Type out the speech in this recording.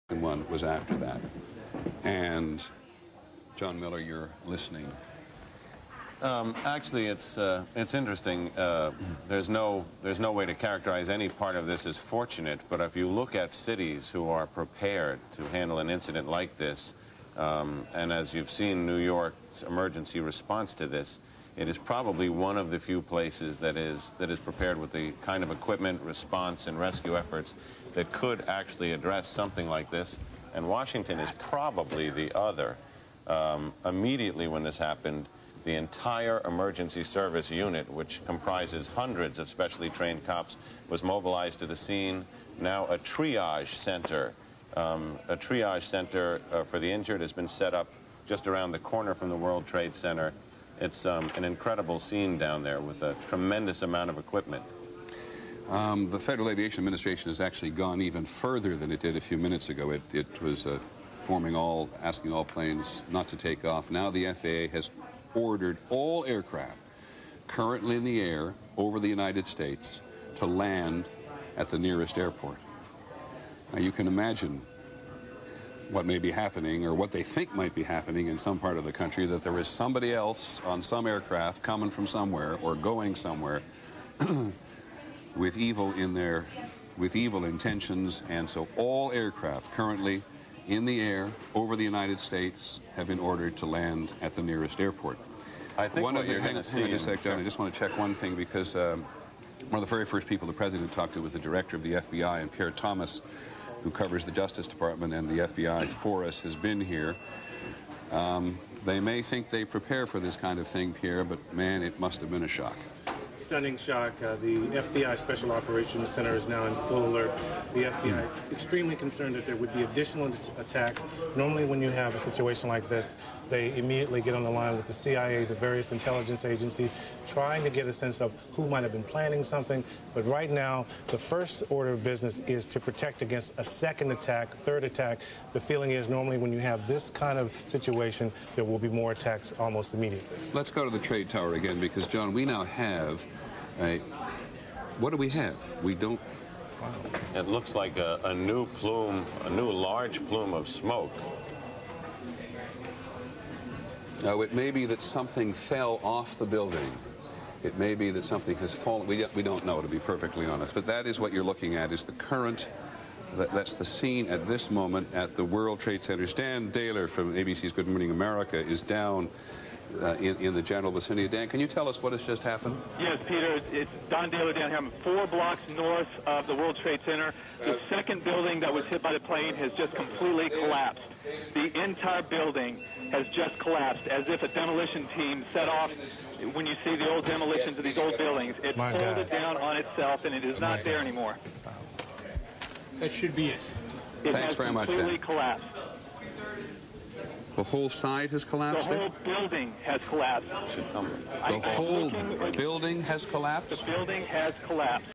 One was after that. And John Miller, you're listening. Actually, it's interesting. There's no way to characterize any part of this as fortunate, but if you look at cities who are prepared to handle an incident like this, and as you've seen New York's emergency response to this, it is probably one of the few places that is prepared with the kind of equipment, response, and rescue efforts that could actually address something like this. And Washington is probably the other. Immediately when this happened, the entire emergency service unit, which comprises hundreds of specially trained cops, was mobilized to the scene. Now a triage center for the injured has been set up just around the corner from the World Trade Center. It's an incredible scene down there with a tremendous amount of equipment. The Federal Aviation Administration has actually gone even further than it did a few minutes ago. It was asking all planes not to take off. Now the FAA has ordered all aircraft currently in the air over the United States to land at the nearest airport. Now you can imagine what may be happening, or what they think might be happening in some part of the country, that there is somebody else on some aircraft coming from somewhere or going somewhere with evil intentions. And so all aircraft currently in the air over the United States have been ordered to land at the nearest airport. I think what you're going to see... Hang on just a sec, John. I just want to check one thing, because one of the very first people the President talked to was the director of the FBI, and Pierre Thomas, who covers the Justice Department and the FBI for us, has been here. They may think they prepare for this kind of thing, Pierre, but man, it must have been a shock. Stunning shock. The FBI Special Operations Center is now in full alert. The FBI extremely concerned that there would be additional attacks. Normally when you have a situation like this, they immediately get on the line with the CIA, the various intelligence agencies, trying to get a sense of who might have been planning something. But right now, the first order of business is to protect against a second attack, third attack. The feeling is normally when you have this kind of situation, there will be more attacks almost immediately. Let's go to the Trade Tower again, because, John, we now have what do we have? We don't... Wow. It looks like a new large plume of smoke. Now, it may be that something fell off the building. It may be that something has fallen. We don't know, to be perfectly honest. But that is what you're looking at, is the current... That's the scene at this moment at the World Trade Center. Dan Daler from ABC's Good Morning America is down in the general vicinity. Dan, can you tell us what has just happened? Yes, Peter, it's Don Daler down here. I'm 4 blocks north of the World Trade Center. The second building that was hit by the plane has just completely collapsed. The entire building has just collapsed, as if a demolition team set off. When you see the old demolitions of these old buildings, it folded down on itself, and it is not there anymore. That should be it. Thanks very much, Dan. It has completely collapsed. The whole side has collapsed? The whole building has collapsed. The whole building has collapsed? The building has collapsed.